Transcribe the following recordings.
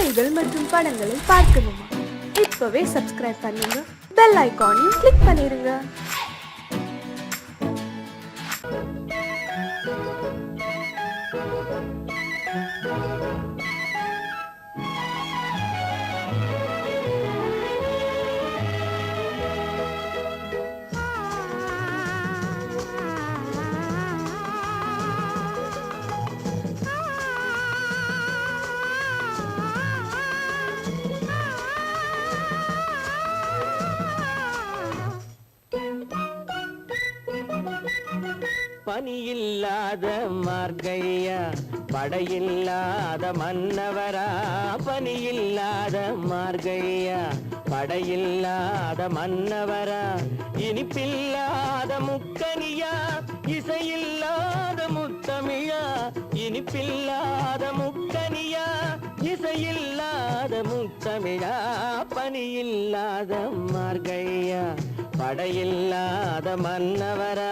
செய்திகள் மற்றும் படங்களை பார்க்கணுமா? இப்பவே சப்ஸ்கிரைப் பண்ணுங்க, பெல் ஐகானையும் கிளிக் பண்ணிருங்க. பனியில்லாத மார்கழியா, படையில்லாத மன்னவரா. பனியில்லாத மார்கழியா, படையில்லாத மன்னவரா. இனிப்பில்லாத முக்கனியா, இசையில்லாத முத்தமிழா. இனிப்பில்லாத முக்கனியா, இசையில்லாத முத்தமிழா. பனியில்லாத மார்கழியா, படையில்லாத மன்னவரா.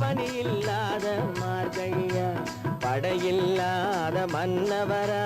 பனியில்லாத மார்கழியா, படையில்லாத மன்னவரா.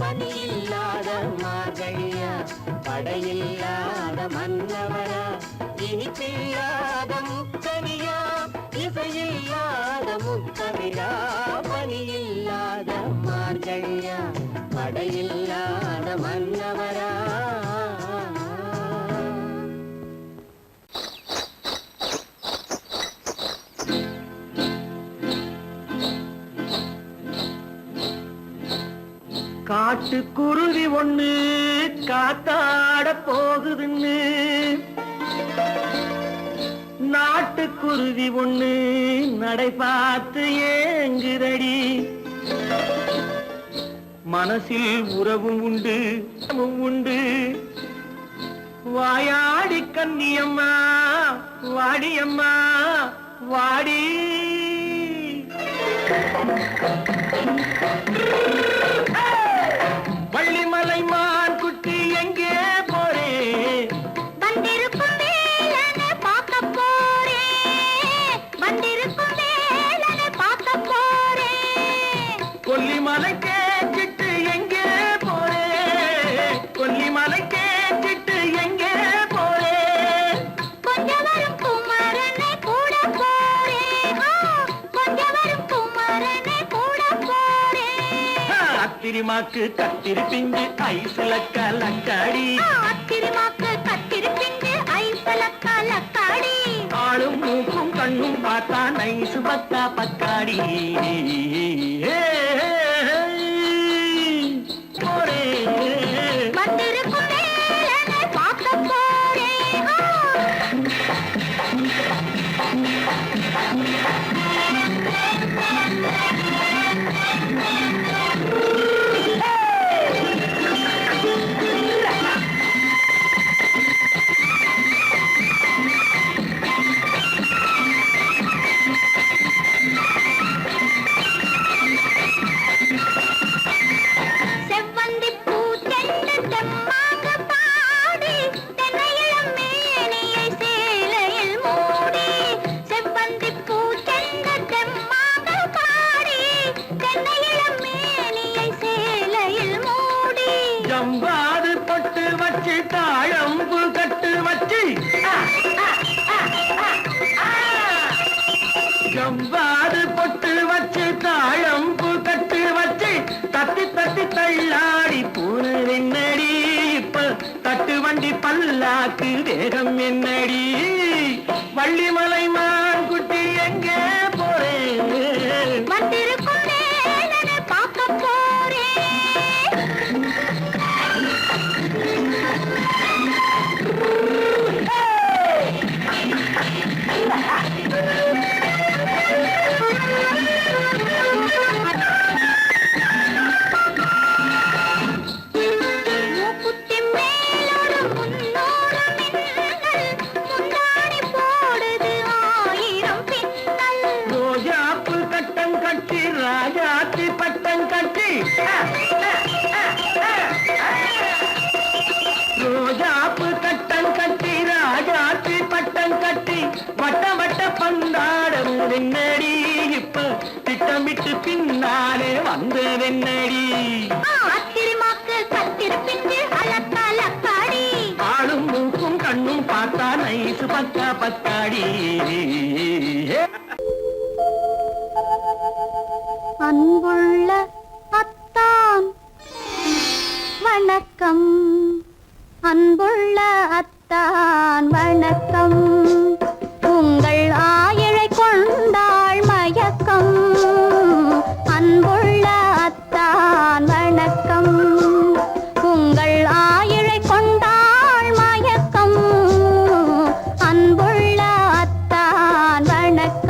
பனியில்லாத மார்கழியா, படையில்லாத மன்னவரா. இனிப்பில்லாத முக்கனியா, இசையில்லாத முத்தமிழா. பனியில்லாத மார்கழியா, படையில்லாத மன்னவரா. காட்டுக்குருவி ஒண்ணு காத்தாட போகுதுன்னு, நாட்டுக்குருவி ஒண்ணு நடை பார்த்து ஏங்குதடி. மனசில் உறவும் உண்டு உண்டு. வாயாடி கன்னியம்மா வாடியம்மா வாடி. வள்ளிமலை மான் குட்டி எங்கே போறே? வந்திருக்கும் வேலனை பார்க்க போறே. வந்திருக்கும் வேலனை பார்க்க போறே. கொல்லிமலை கேட்டுட்டு எங்கே போறே? கொல்லிமலை கேட்டுட்டு எங்கே போறே? கொஞ்சம் வரும் குமரனை கூட போறே. கொஞ்சம் வரும் குமரனை கூட போறே. அத்திரிமாக்கு கத்திரிப்பிஞ்சு ஐசுல கலக்காடி அத்திரிமாக்கு கத்திரிப்பிஞ்சு ஐசுல கலக்காடி ஆளும் மூக்கும் கண்ணும் பார்த்தா நைசு பக்கா பக்காடி வந்திருக்கும் வேலனை பார்க்க போறேன் ஜம்பாது பொட்டு வச்சு தாழம்பு கட்டு வச்சு ஜம்பாது பொட்டு வச்சு தாழம்பு கட்டு வச்சு தத்தி தத்தி தள்ளாடி பூரு என்னடி இப்ப தட்டு வண்டி பல்லாக்கு வேகம் என்னடி வள்ளிமலை மான் குட்டி எங்கே போறேன் வந்திருக்கும் வேலனை பார்க்க போறேன் ரோஜாப்பு கட்டம் கட்டி ராஜாத்தி பட்டம் கட்டி ரோஜாப்பு கட்டம் கட்டி ராஜாத்தி பட்டம் கட்டி வட்ட வட்ட பந்தாடம் வெண்ணடி இப்ப திட்டமிட்டு பின்னாலே வந்து வெண்ணடி அத்திரிமாக்கு கத்திருப்பிஞ்சு அலக்காடி ஆளும் மூக்கும் கண்ணும் பார்த்தா நைசு பக்கா பக்காடி அன்புள்ள அத்தான் வணக்கம் அன்புள்ள அத்தான் வணக்கம் உங்கள் ஆயிழை கொண்டாள் மயக்கம் அன்புள்ள அத்தான் வணக்கம் உங்கள் ஆயிழை கொண்டாள் மயக்கம் அன்புள்ள அத்தான் வணக்கம்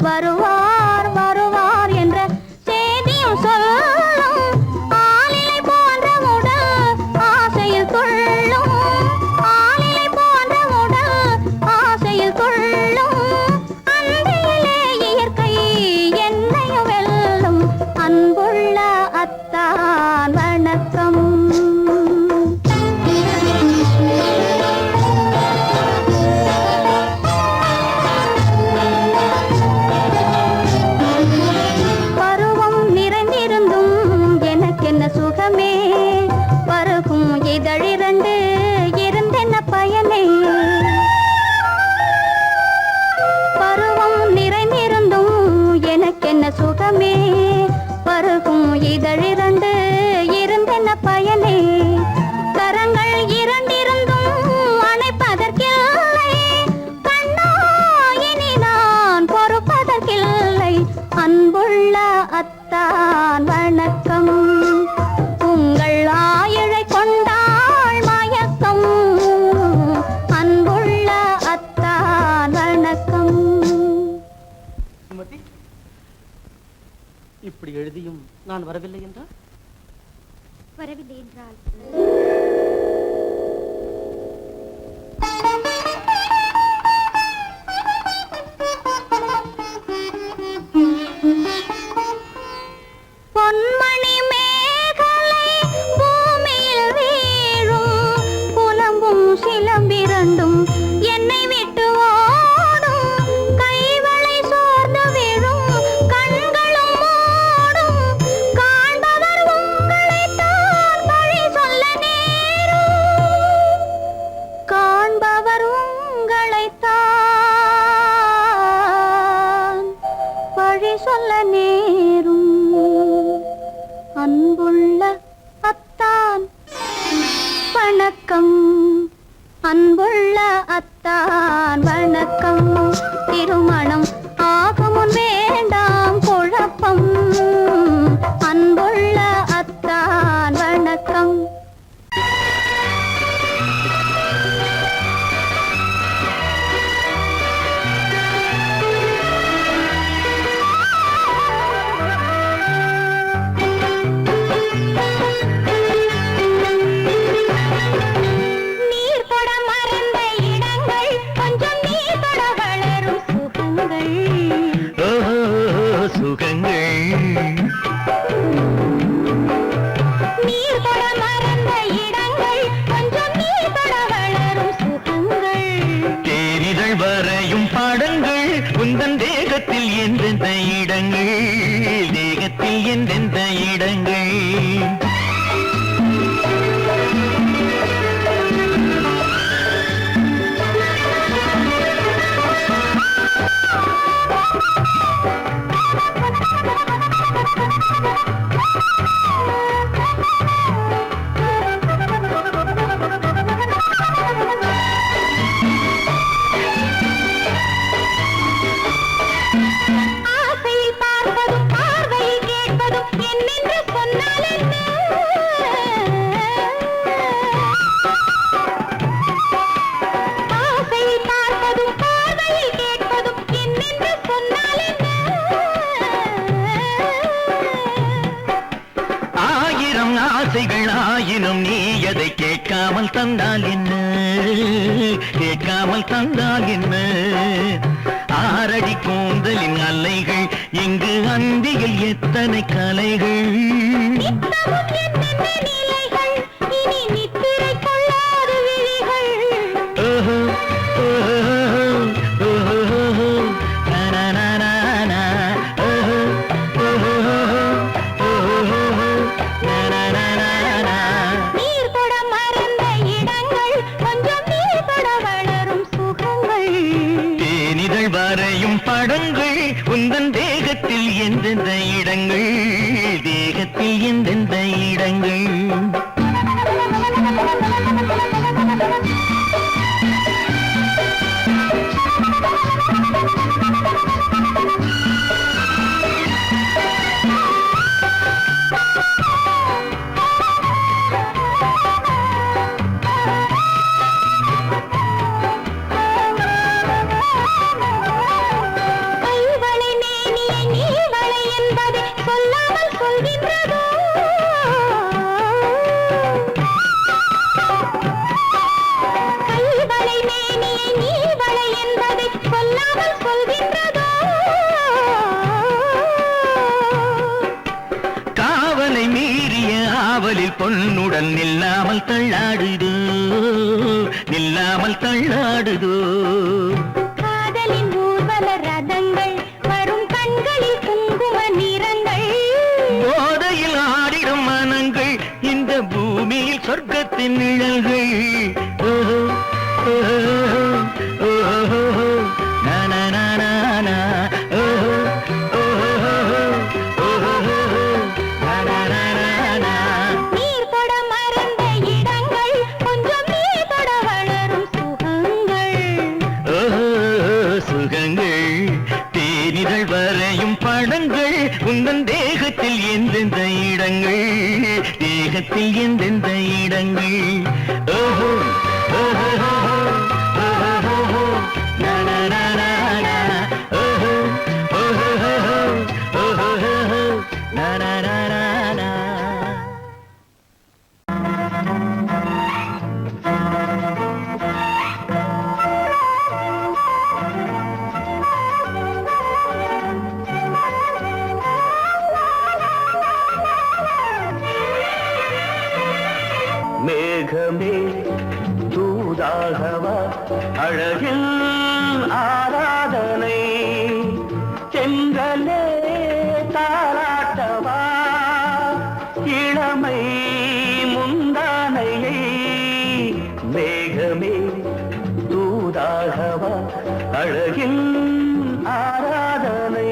வருவார் வருவார் என்ற செய்தியும் சொல்லும் ஆளிலை போன்ற உடல் ஆசையில் துள்ளும் ஆளிலை போன்ற உடல் ஆசையில் துள்ளும் அன்பிலே இயற்கை என்னையும் வெல்லும் அன்புள்ள அத்தான் வணக்கம் சுகமே பருகும் இதழிரண்டு இருந்தென்ன பயனே பருவம் நிறைந்திருந்தும் எனக்கென்ன சுகமே பருகும் இதழிரண்டு இருந்தென்ன பயனே கரங்கள் இரண்டிருந்தும் அணைப்பதற்கில்லை கண்ணா இனி நான் பொறுப்பதற்கில்லை அன்புள்ள அத்தான் வணக்கம் உங்கள் ஆயிழை கொண்டாள் இப்படி எழுதியும் நான் வரவில்லை என்றால்? வரவில்லை என்றால் பொன்மணி மேகலை பூமியில் வீழும், புலம்பும் சிலம்பிரண்டும் என்னை விட்டு ஓடும், கைவளை சோர்ந்து விழும் கண்களும் மூடும், காண்பவர் உங்களைத்தான் பழி சொல்ல நேரும், காண்பவர் உங்களைத்தான் பழி சொல்ல நேரும். அன்புள்ள அத்தான் வணக்கம், அன்புள்ள அத்தான் வணக்கம், திருமணம் ஆகுமுன் வேண்டாம் குழப்பம், அன்புள்ள அத்தான் வணக்கம். வரையும் பாடங்கள் உந்தன் தேகத்தில் எந்தெந்த இடங்கள், தேகத்தில் எந்தெந்த இடங்கள். ஆசைகள் ஆயினும் நீ அதை கேட்காமல் தந்தால் என்ன, கேட்காமல் தந்தால் என்ன. ஆரடி கூந்தலின் அலைகள் இங்கு அந்தியில் எத்தனை கலைகள், இனி நித்திரை கொள்ளாத விழிகள். ஓஹோ ஓஹோ ஓஹோ நனனனன, ஓஹோ ஓஹோ ஓஹோ நனனனன. நீர் தொட மறந்த இடங்கள், கொஞ்சம் நீர் தொட வளரும் சுகங்கள். தேனிதழ் வரையும் படங்கள் உந்தன் தேகத்தில் எந்தெந்த இடங்கள், தேகத்தில் எந்தெந்த இடங்கள். கைவளை மேனியை நீவளை என்பதை சொல்லாமல் சொல்கின்றதோ, கைவளை மேனியை நீவளை என்பதை சொல்லாமல் சொல்கின்றதோ. காவலை மீறிய ஆவலில் பொன்னுடன் நில்லாமல் தள்ளாடுதோ, நில்லாமல் தள்ளாடுதோ. காதலின் ஊர்வல ரதங்கள் வரும், கண்களில் குங்கும நிறங்கள். போதையில் ஆடிடும் மனங்கள் இந்த பூமியில் சொர்க்கத்தின் நிழல்கள். ஓஹோ ஓஹோ ஓஹோ நனனனன, ஓஹோ ஓஹோ ஓஹோ நனனனன. நீர் தொட மறந்த இடங்கள், கொஞ்சம் நீர் தொட வளரும் சுகங்கள். ஓஹோ சுகங்கள். தேனிதழ் வரையும் படங்கள் உந்தன் தேகத்தில் எந்தெந்த இடங்கள், தேகத்தில் எந்தெந்த இடங்கள். ஓஹோ ஓஹோ ஓஹோ நனனனன, ஓஹோ ஓஹோ ஓஹோ மேகமே தூதாகவா அழகில் ஆராதனை செங்கலே தாராட்டவா இளமை முந்தானையை மேகமே தூதாகவா அழகில் ஆராதனை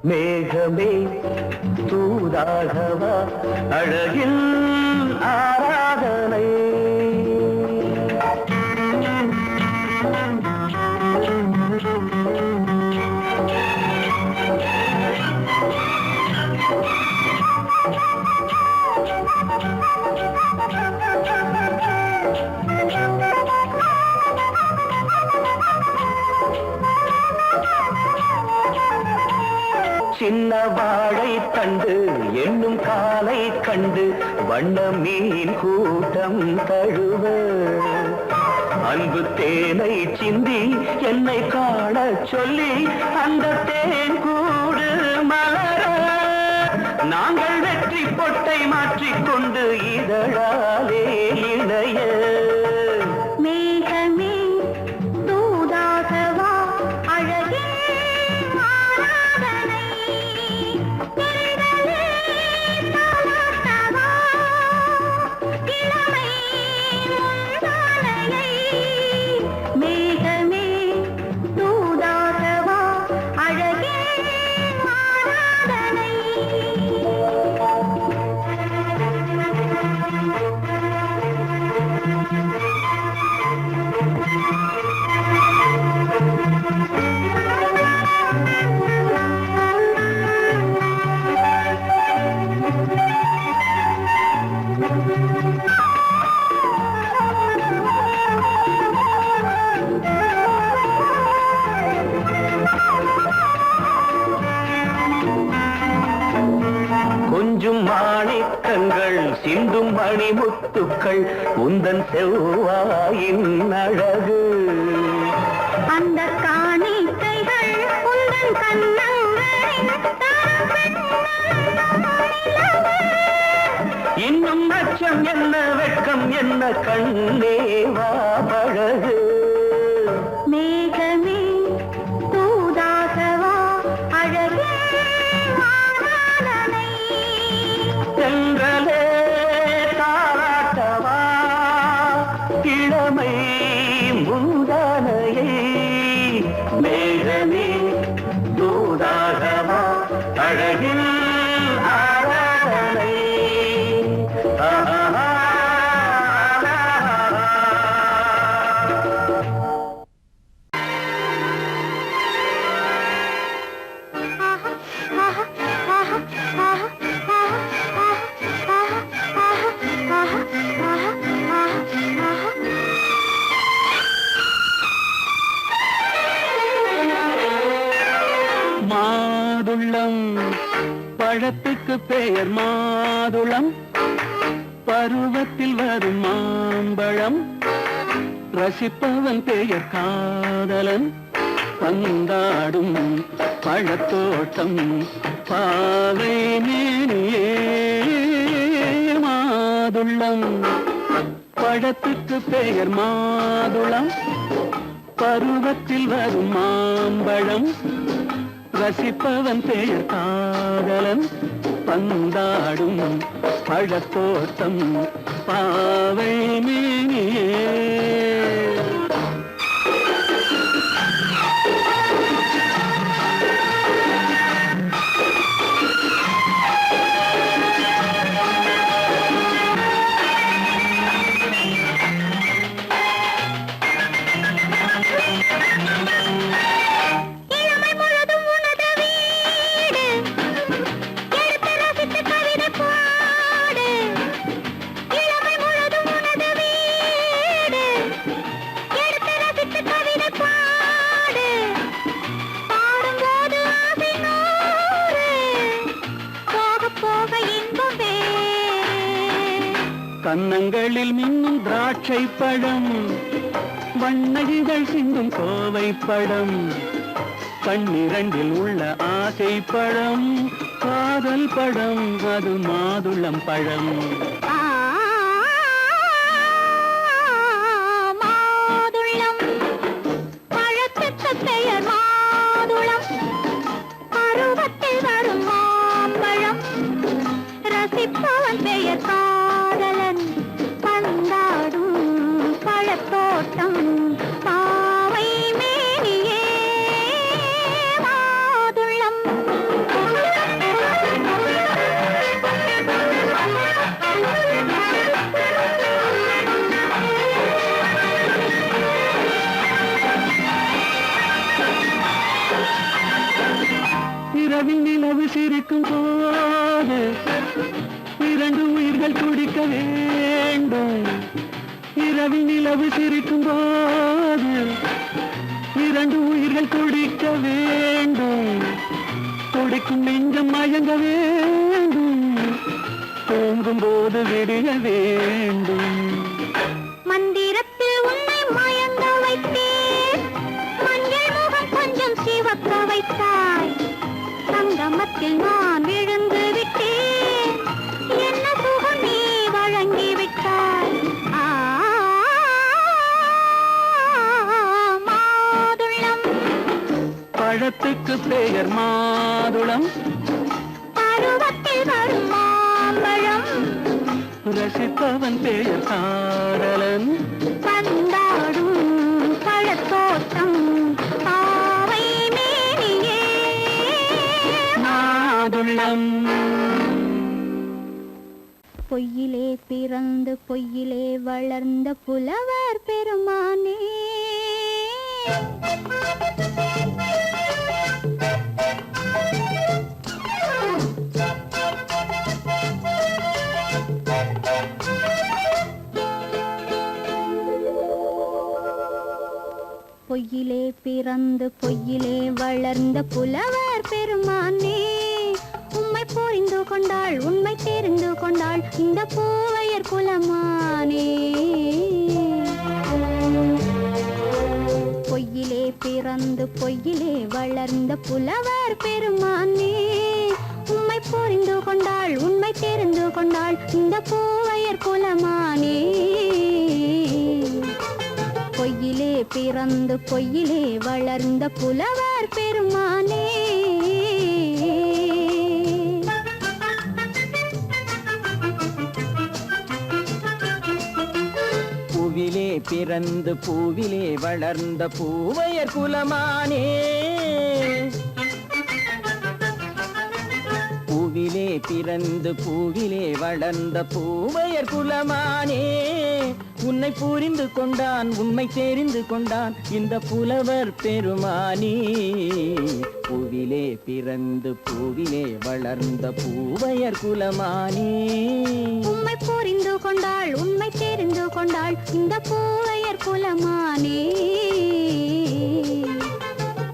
மேகமே தூதாகவா அழகில் ஆராதனை சின்ன வாழை தண்டு என்னும் காலை கண்டு வண்ண மீன் கூட்டம் தழுவ அன்பு தேனை சிந்தி என்னை காண சொல்லி அந்த தேன் கூடு மலர நாங்கள் வெற்றி பொட்டை மாற்றிக்கொண்டு இதழாலே இணைய மேகமே தூதாகவா அழகே ஆராதனை தென்றலே தாலாட்டவா இளமை முந்தானையை மேகமே தூதாகவா அழகே ஆராதனை கொஞ்சும் மாணிக்கங்கள் சிந்தும் மணிமுத்துக்கள் உந்தன் செவ்வாயின் அழகு அந்த காணிக்கைகள் உந்தன் கண்ணங்களின் இன்னும் அச்சம் என்ன வெட்கம் என்ன கண்ணேவா பழகு மேகமே தூதாகவா அழகே ஆராதனை சென்றலே தாராட்டவா இளமை முந்தானையை மேகமே தூதாகவா அழகில் ஆராதனை மாதுளம் பழத்துக்கு பெயர் மாதுளம் பருவத்தில் வரும் மாம்பழம் ரசிப்பவன் பெயர் காதலன் பந்தாடும் பழத்தோட்டம் பாவை மேனியே மாதுளம் பழத்துக்கு பெயர் மாதுளம் பருவத்தில் வரும் மாம்பழம் ரசிப்பவன் பெயர் காதலன் பந்தாடும் பழத்தோட்டம் பாவை மேனியே கன்னங்களில் மின்னும் திராட்சை பழம், வண்ண இதழ் சிந்தும் கோவை பழம், கண்ணிரண்டில் உள்ள ஆசை பழம், காதல் பழம், அது மாதுளம் பழம். மாதுளம் பழத்துக்கு பெயர் மாதுளம், பருவத்தில் வரும் மாம்பழம், ரசிப்பவன் பெயர் காதலன், பந்தாடும் பழத்தோட்டம், பாவை மேனியே மாதுளம். இரவில் நிலவு சிரிக்கும் போது இரண்டு உயிர்கள் துடிக்க வேண்டும். இரவில் நிலவு சிரிக்கும் போது இரண்டு உயிர்கள் துடிக்க வேண்டும். துடிக்கும் நெஞ்சம் மயங்க வேண்டும், தூங்கும் போது விடிய வேண்டும். மந்திரத்தில் உன்னை மயங்க வைத்தேன், மஞ்சள் முகம் கொஞ்சம் சிவக்க வைத்தாய், சங்கமத்தில் நான் விழுந்து விட்டேன், என்ன சுகம் நீ வழங்கி விட்டாய். மாதுளம் பழத்துக்கு பெயர் மாதுளம், பருவத்தில் வரும் மாம்பழம், ரசிப்பவன் பெயர் காதலன், பந்தாடும் பழத்தோட்டம், பாவை மேனியே மாதுளம். பொய்யிலே பிறந்து பொய்யிலே வளர்ந்த புலவர் பெருமானே, பொய்யிலே பிறந்து பொய்யிலே வளர்ந்த புலவர் பெருமானே, உம்மை புரிந்து கொண்டாள் உண்மை தெரிந்து கொண்டாள் இந்த பூவையர் குலமானே. பொய்யிலே பிறந்து பொய்யிலே வளர்ந்த புலவர் பெருமானே, உம்மை புரிந்து கொண்டாள் உண்மை தெரிந்து கொண்டாள் இந்த பூவையர் குலமானே. பொய்யிலே பிறந்து பொய்யிலே வளர்ந்த புலவர் பெருமானே. பூவிலே பிறந்து பூவிலே வளர்ந்த பூவையர் குலமானே. பூவிலே பிறந்து பூவிலே வளர்ந்த பூவையர் குலமானே, உன்னை புரிந்து கொண்டான் உண்மை தெரிந்து கொண்டான் இந்த புலவர் பெருமானே. பூவிலே பிறந்து பூவிலே வளர்ந்த பூவையர் குலமானே, உம்மை புரிந்து கொண்டாள் உண்மை தெரிந்து கொண்டாள் இந்த பூவையர் குலமானே.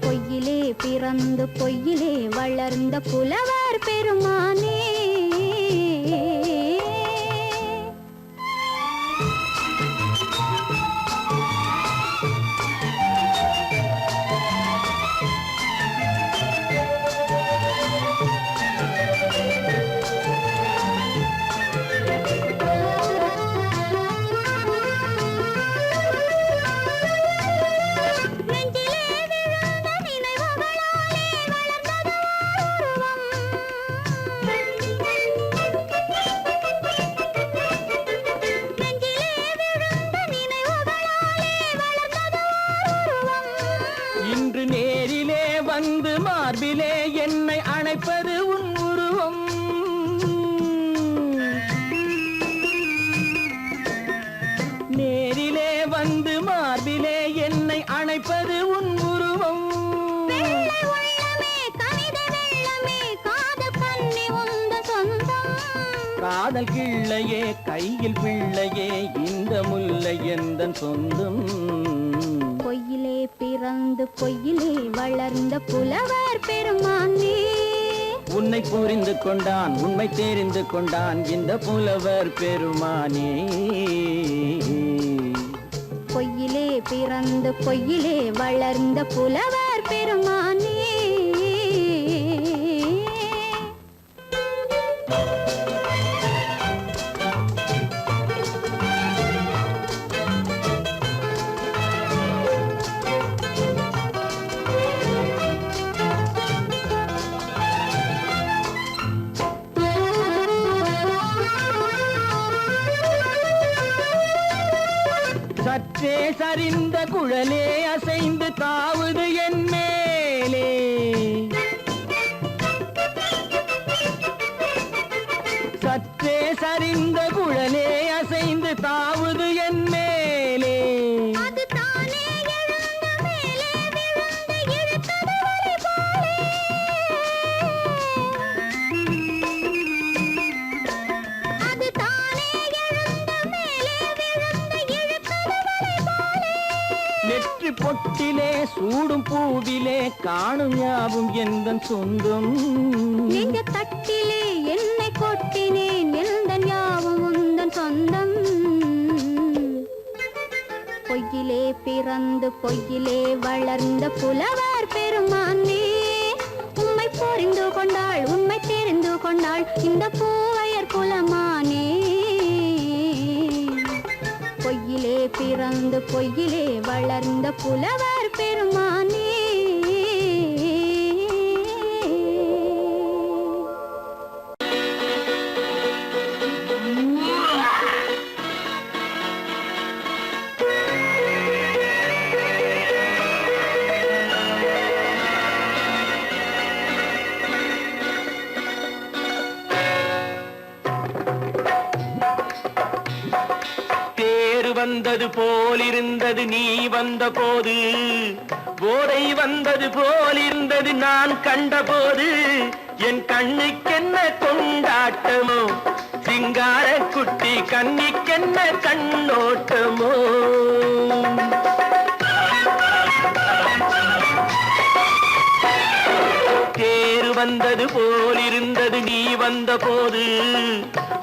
பொய்யிலே பிறந்து பொய்யிலே வளர்ந்த புலவர் பெருமானே. இன்று நேரிலே வந்து மார்பிலே என்னை அணைப்பது உன் உருவம். நேரிலே வந்து மார்பிலே என்னை அணைப்பது உன் உருவம். காதல் கிள்ளையே கையில் பிள்ளையே இந்த முல்லை எந்தன் சொந்தம். பொய்யிலே பிறந்து பொய்யிலே வளர்ந்த புலவர் பெருமானே. உன்னை புரிந்து கொண்டான் உண்மை தெரிந்து கொண்டான் இந்த புலவர் பெருமானே. பொய்யிலே பிறந்து பொய்யிலே வளர்ந்த புலவர் பெருமானே. சற்றே சரிந்த குழலே அசைந்து தாவுது என் மேலே. சற்றே சரிந்த குழலே அசைந்து தாவுது என் மேலே. அது தானே எழுந்த மேலே விழுந்து இழுத்தது வலை போலே. அது தானே எழுந்த மேலே விழுந்து இழுத்தது வலை போலே. நெற்றி பொட்டிலே சூடும் பூவிலே காணும் யாவும் எந்தன் சொந்தம். நெஞ்ச தட்டிலே என்னை கொட்டினேன் எந்தன் யாவும் உந்தன் சொந்தம். பொய்யிலே பிறந்து பொய்யிலே வளர்ந்த புலவர் பெருமானே. உம்மை புரிந்து கொண்டாள் உண்மை தெரிந்து கொண்டாள் இந்த பூவையர் குலமானே. பொய்யிலே பிறந்து பொய்யிலே வளர்ந்த புலவர் பெருமானே. வந்தது போலிருந்தது நீ வந்த போது, போதை வந்தது போலிருந்தது நான் கண்டபோது. என் கண்ணுக்கென்ன கொண்டாட்டமோ, சிங்கார குட்டி கண்ணிக்கென்ன கண்ணோட்டமோ. தேரு வந்தது போலிருந்தது நீ வந்த போது,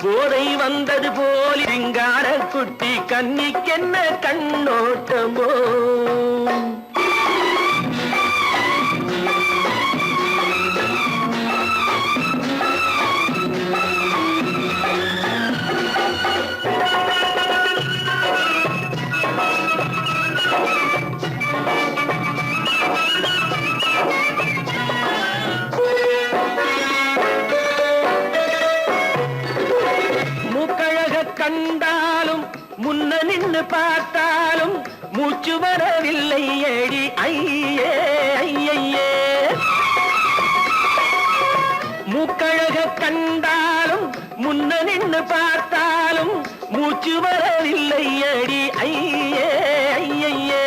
போதை வந்தது போல் சிங்கார குட்டி கண்ணிக்கென்ன கண்ணோட்டமோ. கண்டாலும் முன்ன நின்று பார்த்தாலும் மூச்சு வரவில்லை ஏடி ஐயே ஐயே. மூக்கழக கண்டாலும் முன்ன நின்று பார்த்தாலும் மூச்சு வரவில்லை ஏடி ஐயே ஐயே.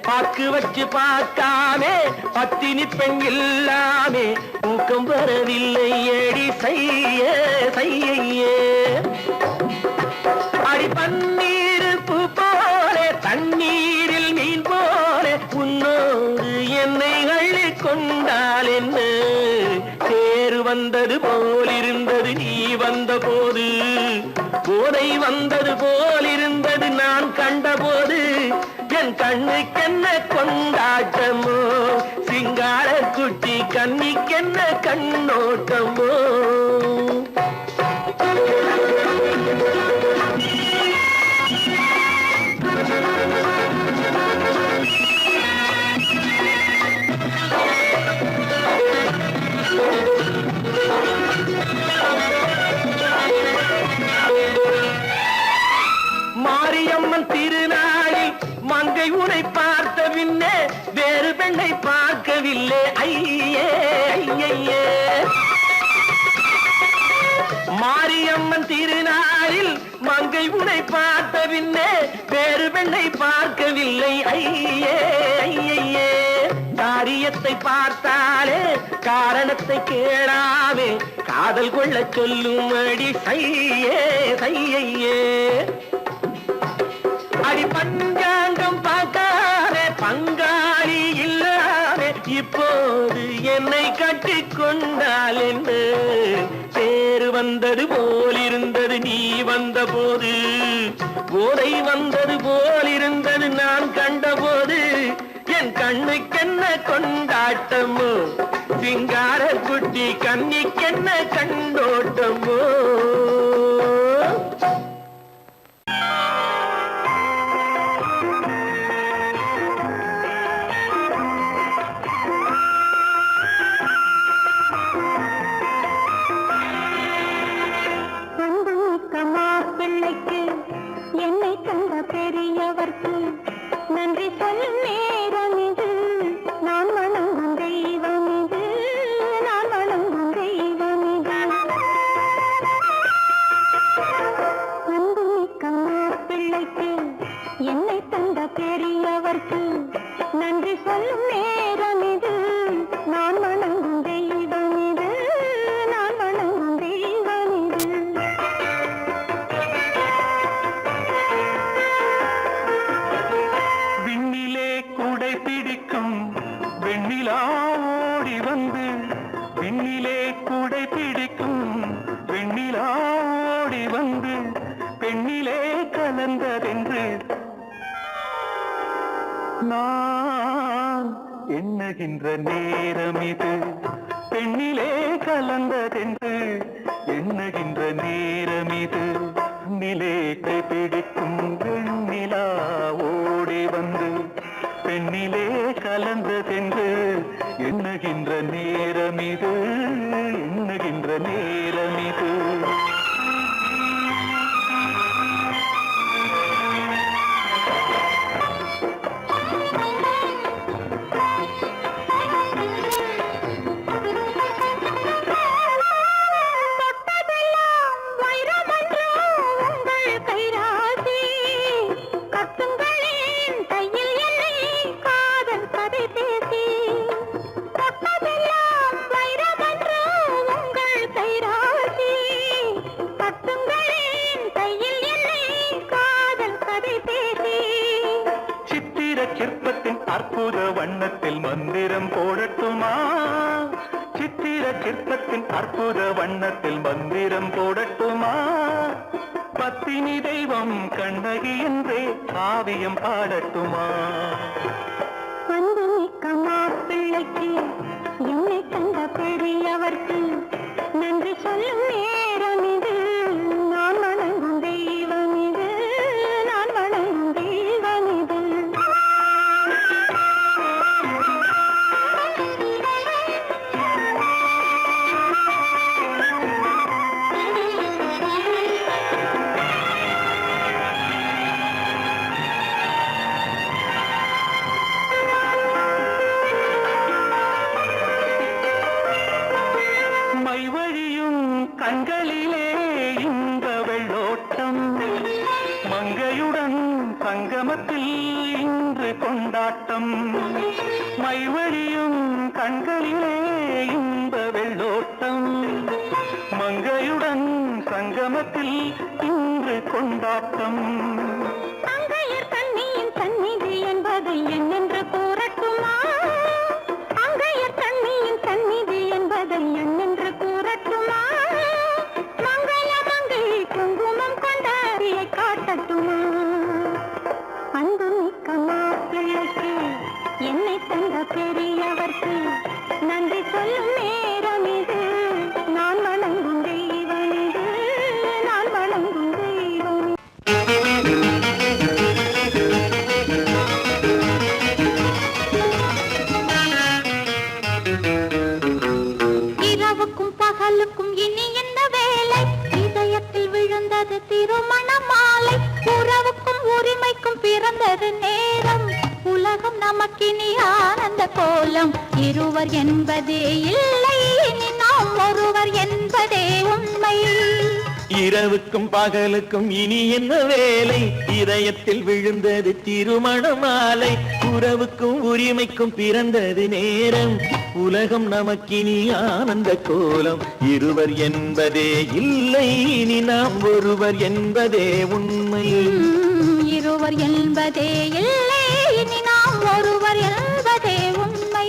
பாக்கு வச்சு பார்க்காமே பத்தினி பெண் இல்லாமே தூக்கம் வரவில்லை ஏடி செய்யே செய்யே. அடி பன்னீர் பூ போல தண்ணீரில் மீன் போல உன்னோடு என்னை அள்ளி கொண்டால் என்ன. தேர் வந்தது போலிருந்தது நீ வந்த போது, போதை வந்தது போலிருந்தது நான் கண்டபோது. என் கண்ணுக்கென்ன கொண்டாட்டமோ, சிங்கார குட்டி கண்ணிக்கென்ன கண்ணோட்டமோ. மாரியம்மன் திருநாளில் மங்கை உனை பார்த்த பின்னே வேறு பெண்ணை பார்க்கவில்லை ஐயே ஐயே. மாரியம்மன் திருநாளில் மங்கை உனை பார்த்த பின்னே வேறு பெண்ணை பார்க்கவில்லை ஐயே ஐயே. காரியத்தை பார்த்தாலே காரணத்தை கேளாமே காதல் கொள்ள சொல்லும் அடி சையே சையே. அடி பஞ்சாங்கம் பார்க்காத பங்காளி இல்லாத இப்போது என்னை கட்டிக்கொண்டால் என்ன. வந்தது போலிருந்தது நீ வந்த போது, போதை வந்தது போலிருந்தது நான் கண்டபோது, என் கண்ணுக்கென்ன கொண்டாட்டமோ, சிங்கார குட்டி கண்ணிக்கென்ன கண்டோட்டமோ. பிள்ளைக்கு என்னை தந்த பெரியவர்க்கு நன்றி சொல்லும் நேரம் இது, நான் வணங்கும் தெய்வம் இது, நான் வணங்கும் தெய்வம் இது. அன்புமிக்க பிள்ளைக்கு என்னை தந்த பெரியவர்க்கு நன்றி சொல்லும் நேரம் இது, நான் வணங்கும் தெய்வம் இது, நான் வணங்கும் தெய்வம் இது. வெண்ணிலா ஓடி வந்து விண்ணிலே கூடை பிடிக்கும், வெண்ணிலா ஓடி வந்து பெண்ணிலே கலந்ததென்று நான் எண்ணுகின்ற நேரம் இது, பெண்ணிலே கலந்ததென்று எண்ணுகின்ற நேரம் இது. நிலே கை பிடிக்கும் வெண்ணிலா ஓடி வந்து பெண்ணிலே கலந்ததென்று எண்ணுகின்ற நேரம் இது, எண்ணுகின்ற நேரம் இது. சிற்பத்தின் அற்புத வண்ணத்தில் மந்திரம் போடட்டுமா, சித்திர சிற்பத்தின் அற்புத வண்ணத்தில் மந்திரம் போடட்டுமா, பத்தினி தெய்வம் கண்ணகி என்றே காவியம் பாடட்டுமா. அன்புமிக்க மாப்பிள்ளைக்கு என்னை தந்த பெரியவர்க்கு நன்றி சொல்லும் நேரம் இது, நான் வணங்கும் தெய்வம் இது, நான் வணங்கும் தெய்வம் இது. கண்களிலே இந்த வெள்ளோட்டம், மங்கையுடன் சங்கமத்தில் இன்று கொண்டாட்டம். மைவழியும் கண்களிலே இந்த வெள்ளோட்டம், மங்கையுடன் சங்கமத்தில் இன்று கொண்டாட்டம். அங்கையர் கண்ணியின் சந்நிதி என்பதை என்னென்று கூறட்டுமா, அங்கையர் கண்ணியின் சந்நிதி என்பதை என்னென்று கூறட்டுமா, குங்குமம் கொண்டாடியை காட்டட்டுமா. அன்புமிக்க மாப்பிள்ளைக்கு என்னை தந்த பெரியவர்க்கு நன்றி சொல்லும் நேரம் இது, நான் வணங்கும் தெய்வம் இது, நான் வணங்கும் தெய்வம். இரவுக்கும் பகலுக்கும் இனி என்ன வேலை, இதயத்தில் விழுந்தது திருமண மாலை, உறவுக்கும் உரிமைக்கும் பிறந்தது நேரம், உலகம் நமக்கினி ஆனந்த கோலம், இருவர் என்பதே இல்லை இனி நாம் ஒருவர் என்பதே உண்மை. இரவுக்கும் பகலுக்கும் இனி என்ன வேலை, இதயத்தில் விழுந்தது திருமண மாலை, உறவுக்கும் உரிமைக்கும் பிறந்தது நேரம், உலகம் நமக்கினி ஆனந்த கோலம், இருவர் என்பதே இல்லை இனி நாம் ஒருவர் என்பதே உண்மை. இருவர் என்பதே இல்லை இனி நாம் ஒருவர் என்பதே உண்மை.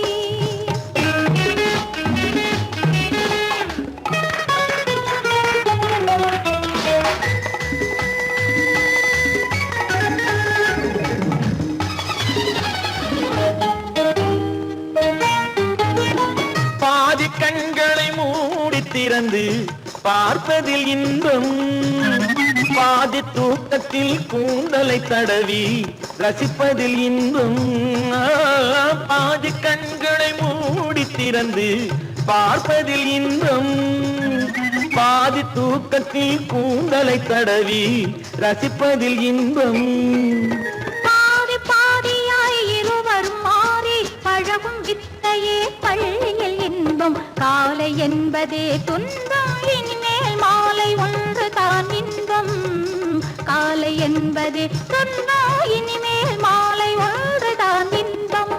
பார்ப்பதில் இன்பம் பாதி தூக்கத்தில் கூந்தலை தடவி ரசிப்பதில் இன்பம் பாதி கண்களை மூடி திறந்து பார்ப்பதில் இன்பம் பாதி தூக்கத்தில் கூந்தலை தடவி ரசிப்பதில் இன்பம் பாதி பாதியாய் இருவரும் மாறி பழகும் வித்தையே பள்ளியில் இன்பம் காலை என்பதே துன்பம் இனிமேல் மாலை ஒன்று தான் இன்பம் காலை என்பதே துன்பம் இனிமேல் மாலை ஒன்று தான் இன்பம்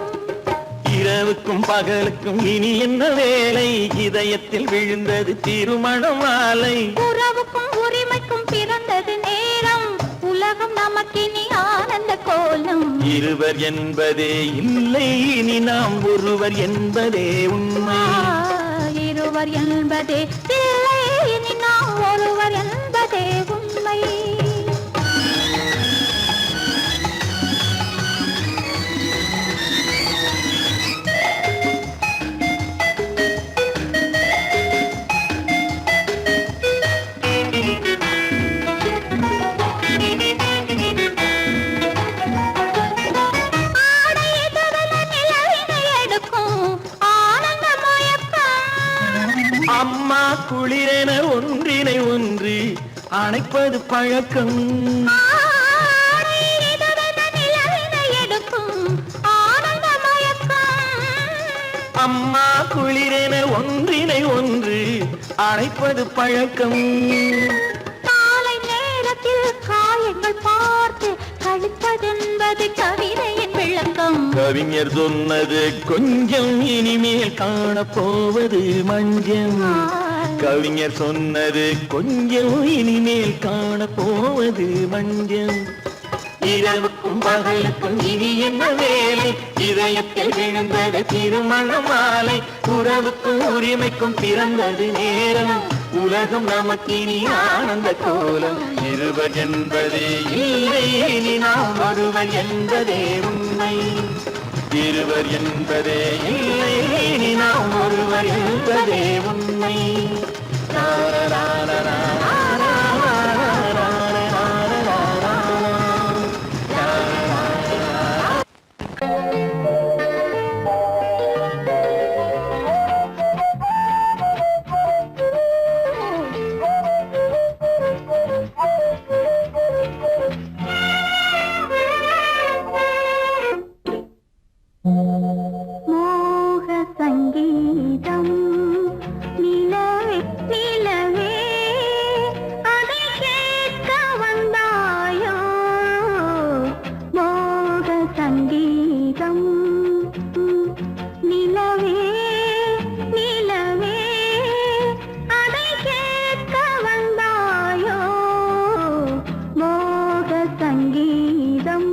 இரவுக்கும் பகலுக்கும் இனி என்ன வேலை இதயத்தில் விழுந்தது திருமண மாலை உறவுக்கும் உரிமைக்கும் பிறந்தது நேரம் உலகம் நமக்கினி ஆனந்த கோலம் இருவர் என்பதே இல்லை இனி நாம் ஒருவர் என்பதே உண்மை இருவர் என்பதே இல்லை இனி நாம் ஒருவர் என்பதே உண்மை அம்மா குளிரென ஒன்றினை ஒன்று அணைப்பது பழக்கம் அம்மா குளிரென ஒன்றினை ஒன்று அணைப்பது பழக்கம் காலை நேரத்தில் காயங்கள் பார்த்து கழிப்பதென்பது கவிதையின் விளக்கம் கவிஞர் சொன்னது கொஞ்சம் இனிமேல் காணப்போவது மஞ்சம் கவிஞர் சொன்னது கொஞ்சம் இனிமேல் காணப்போவது மஞ்சம் இரவுக்கும் பகலுக்கும் இனி என்ன வேலை இதயத்தில் விழுந்தது திருமண மாலை உறவுக்கும் உரிமைக்கும் பிறந்தது நேரம் உலகம் நமக்கினி ஆனந்த கோலம் இருவர் என்பதே இல்லை இனி நாம் ஒருவர் என்பதே உண்மை இருவர் என்பதே இல்லை இனி நாம் ஒருவர் என்பதே உண்மை மோக சங்கீதம் நிலவே நிலவே அதை கேட்க வந்தாயோ மோக சங்கீதம் நிலவே நிலவே அதை கேட்க வந்தாயோ மோக சங்கீதம்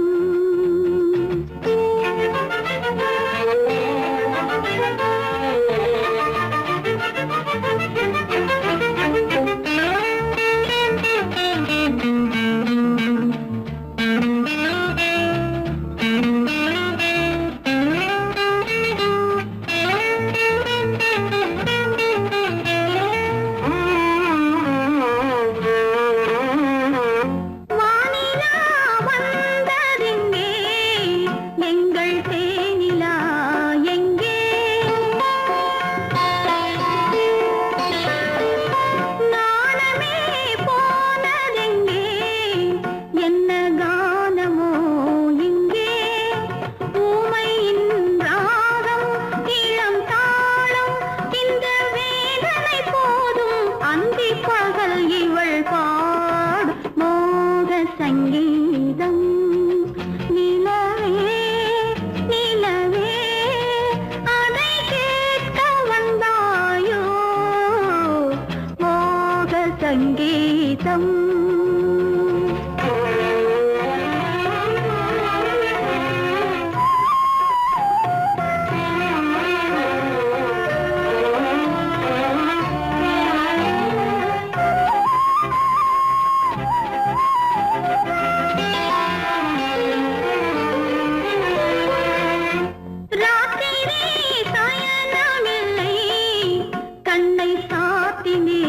வானிலா வந்ததெங்கே எங்கள் தேனிலா எங்கே நாணமே போனதெங்கே என்ன கானமோ இங்கே ஊமையின் ராகம் இளம் தாளம் இந்த வேதனை போதும் அந்தி பகல் இவள் பாடு மோக சங்கீதம் நிலவே நிலவே அதை கேட்க வந்தாயோ மோக சங்கீதம் ராத்திரி சயனமில்லை கண்ணை சாத்தினே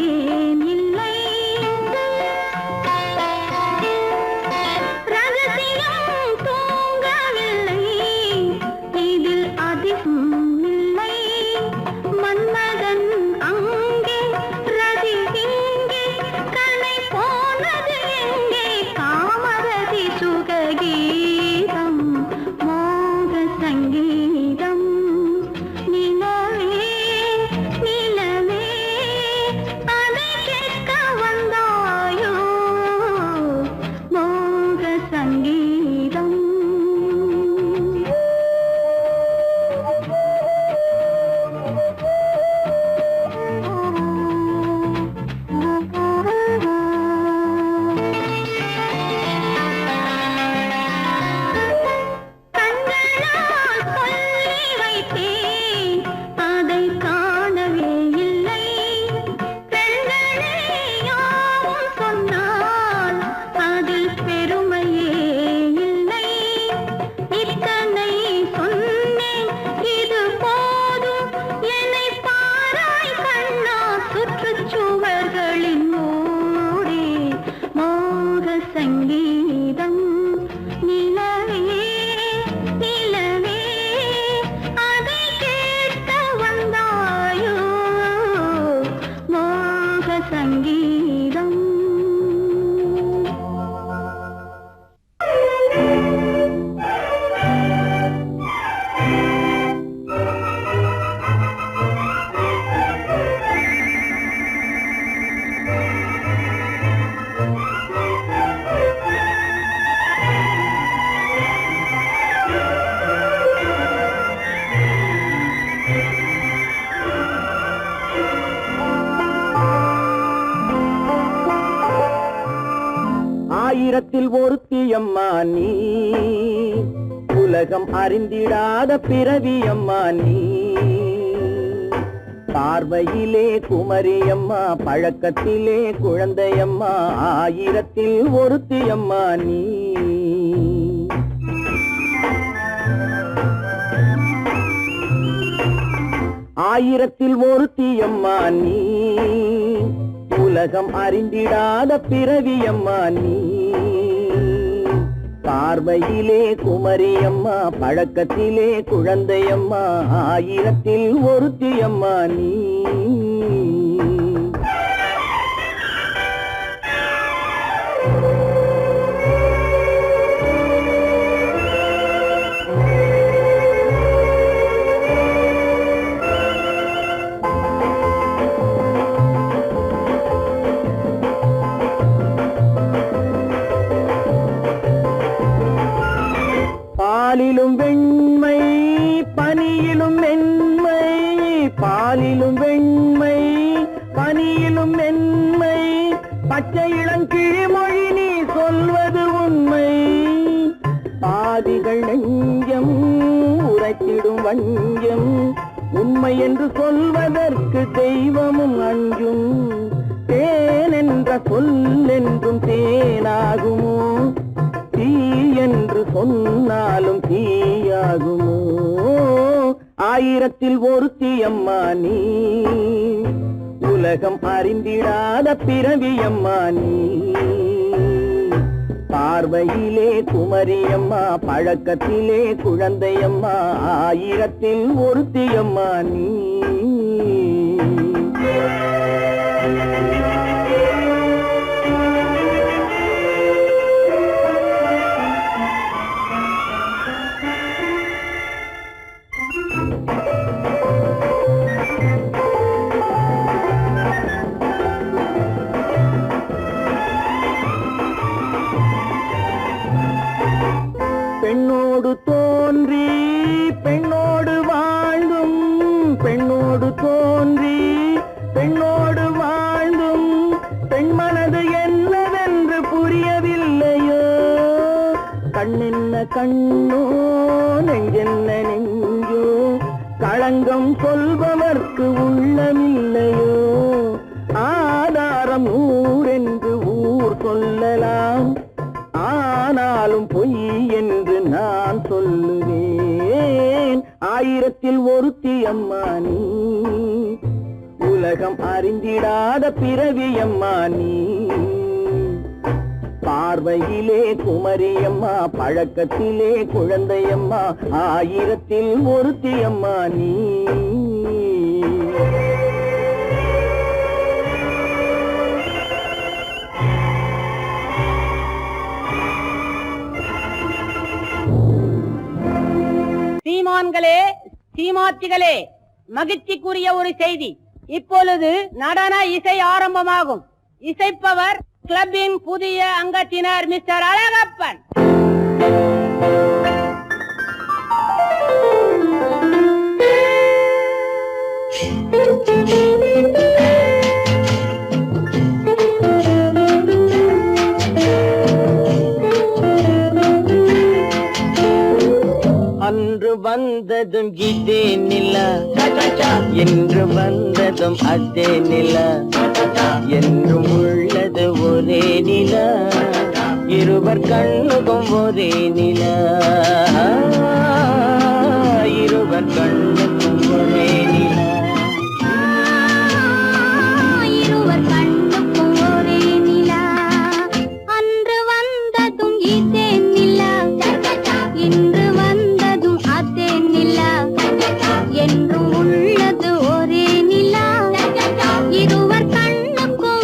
சங்கீதம். ஆயிரத்தில் ஒருத்தியம்மா நீ, உலகம் அறிந்திடாத பிறவியம்மா நீ. பார்வையிலே குமரியம்மா, பழக்கத்திலே குழந்தையம்மா, ஆயிரத்தில் ஒருத்தியம்மா நீ. ஆயிரத்தில் ஒருத்தியம்மா நீ, உலகம் அறிந்திடாத பிறவியம்மா நீ. பார்வையிலே குமரியம்மா, பழக்கத்திலே குழந்தையம்மா, ஆயிரத்தில் ஒருத்தியம்மா நீ. பாலிலும் வெண்மை பனியிலும் மென்மை, பாலிலும் வெண்மை பனியிலும் மென்மை, பச்சை இளங்கிழிமொழி நீ சொல்வது உண்மை. பாதிகள் நெஞ்சம் உரைத்திடும் வஞ்சம், உண்மை என்று சொல்வதற்கு தெய்வமும் அஞ்சும். தேன் என்ற சொல் என்றும் தேனாகுமோ, தீ என்று சொன்னாலும் தீயாகுமோ. ஆயிரத்தில் ஒருத்தியம்மா நீ, உலகம் அறிந்திடாத பிறவியம்மா நீ. பார்வையிலே குமரியம்மா, பழக்கத்திலே குழந்தையம்மா, ஆயிரத்தில் ஒருத்தியம்மா நீ. பெண்ணோடு தோன்றி பெண்ணோடு வாழ்ந்தும், பெண்ணோடு தோன்றி பெண்ணோடு வாழ்ந்தும், பெண் மனது என்னவென்று புரியவில்லையோ. கண்ணென்ன கண்ணோ, நெஞ்சென்ன நெஞ்சோ, களங்கம் சொல்பவர்க்கு உள்ளமில்லையோ. ஆதாரம் ஊரென்று ஊர் சொல்லலாம், ஆனாலும் பொய் என்று நான் சொல்லுவேன். ஆயிரத்தில் ஒருத்தியம்மா நீ, உலகம் அறிந்திடாத பிறவியம்மா நீ. பார்வையிலே குமரியம்மா, பழக்கத்திலே குழந்தையம்மா, ஆயிரத்தில் ஒருத்தியம்மா நீ. சீமான்களே, சீமாத்திகளே, மகிழ்ச்சிக்குரிய ஒரு செய்தி. இப்பொழுது நடன இசை ஆரம்பமாகும். இசைப்பவர் கிளப்பின் புதிய அங்கத்தினர் மிஸ்டர் அழகப்பன். அன்று வந்ததும் இதே நிலா, என்று வந்ததும் அதே நிலா, என்றும் உள்ளது ஒரே நிலா, இருவர் கண்ணுக்கும் ஒரே நிலா, இருவர் கண்ணுக்கும் ஒரே நிலா. இருவர் கண்ணுக்கும் ஒரே நிலா. அன்று வந்ததும் இதே நிலா, இன்று வந்ததும் அதே நிலா, என்றும் உள்ளது ஒரே நிலா, இருவர் கண்ணுக்கும்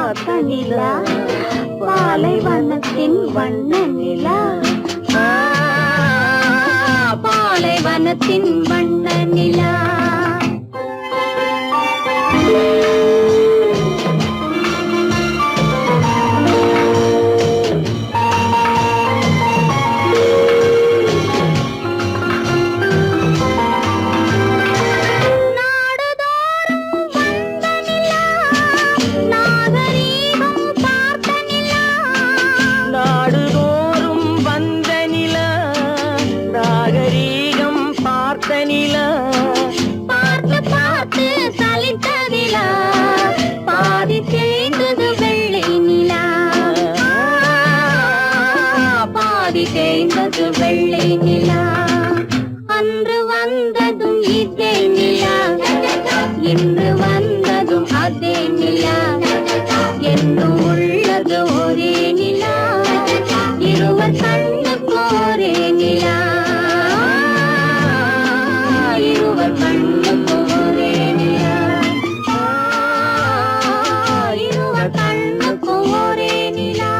பார்த்த நிலா பாலைவனத்தின் வண்ண நிலா பாலைவனத்தின் வண்ண நிலா வெள்ளை நிலா அன்று வந்ததும் இதே நிலா இன்று வந்ததும் அதே நிலா என்றும் உள்ளது ஒரே நிலா இருவர் கண்ணுக்கு ஒரே நிலா இருவர் கண்ணுக்கு ஒரே நிலா இருவர் கண்ணுக்கு ஒரே நிலா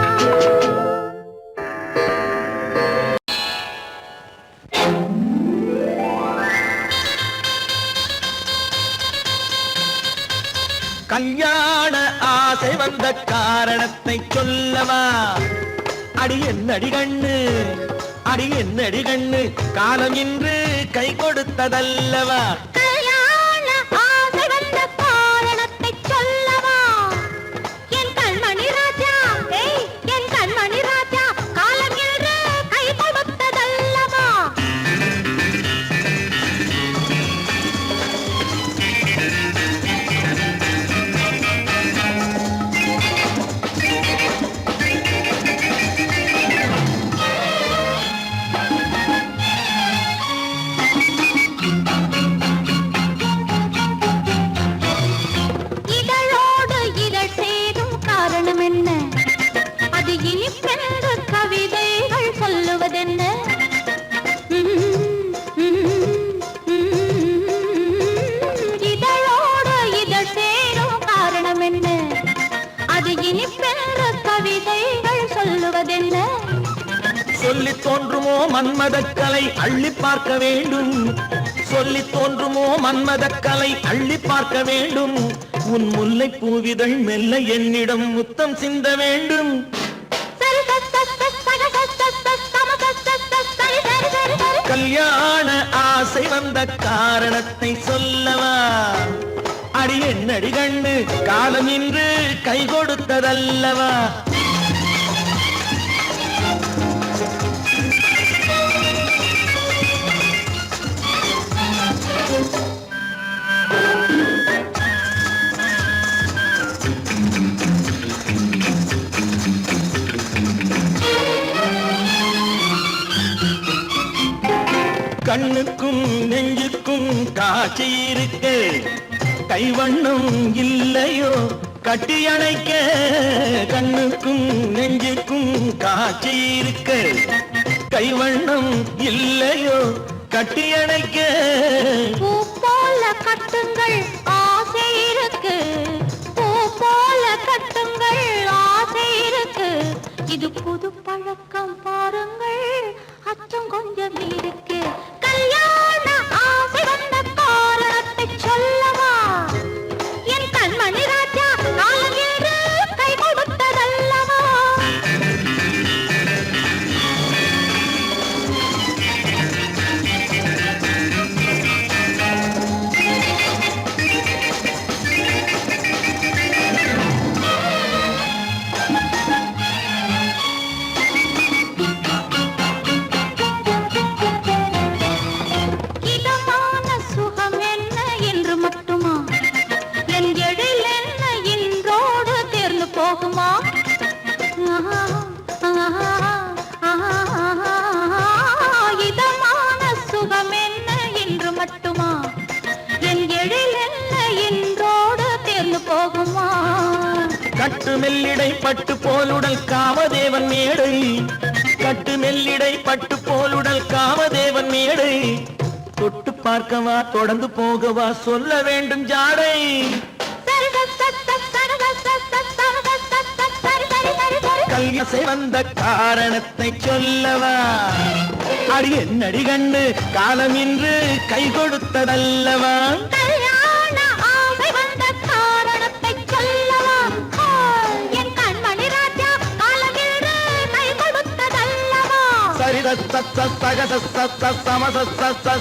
கல்யாண ஆசை வந்த காரணத்தை சொல்லவா? அடி என்னடி கண்ணு, அடி என்னடி கண்ணு, காலம் இன்று கை கொடுத்ததல்லவா? கல்யாண ஆசை வந்த காரணத்தை சொல்லவா? என் கண்மணி ராஜா, என் கண்மணி ராஜா, காலம் இன்று கை கொடுத்ததல்லவா? சொல்லி தோன்றுமோ மன்மதக்கலை அள்ளி பார்க்க வேண்டும், சொல்லி தோன்றுமோ மன்மதக்கலை அள்ளி பார்க்க வேண்டும். உன் முல்லை பூவிதழ் மெல்ல என்னிடம் முத்தம் சிந்த வேண்டும். கல்யாண ஆசை வந்த காரணத்தை சொல்லவா? அடி என்னடி கண்ணு, காலம் இன்று கை கொடுத்ததல்லவா? கண்ணுக்கும் நெஞ்சுக்கும் காட்சி இருக்கு, கைவண்ணம் இல்லையோ கட்டி அணைக்க? கண்ணுக்கும் நெஞ்சுக்கும் காட்சி இருக்கு, கைவண்ணம் இல்லையோ கட்டி அணைக்க? பூ போல கட்டுங்கள் ஆசை இருக்கு, பூ போல கட்டுங்கள் ஆசை இருக்கு. இது புது பழக்கம் பாருங்கள், அச்சம் கொஞ்சம் இருக்கு. கல்யாண ஆசை வந்த காரணத்தை சொல்லவா? என் கண்மணி ராஜா, காலம் என்று கை கொடுத்ததல்லவா? இதமான சுகம் என்ன என்று மட்டுமா? என் எழில் என்ன என்றோடு தேர்ந்து போகுமா? கட்டு மெல்லிடை பட்டு போலுடல் காமதேவன் மேடை, கட்டு மெல்லிடை பட்டு போலுடல் காமதேவன் மேடை. தொட்டு பார்க்கவா தொடர்ந்து போகவா சொல்ல வேண்டும் ஜாடை. இசை வந்த காரணத்தை சொல்லவா அடி என்னடி கண்டு காலம் இன்று கை கொடுத்ததல்லவா கல்யாண ஆசை வந்த காரணத்தை சொல்லவா என் கண்மணி ராஜா காலமில்லை கை கொடுத்ததல்லவா சரி சரி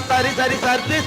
சரி சரி சரி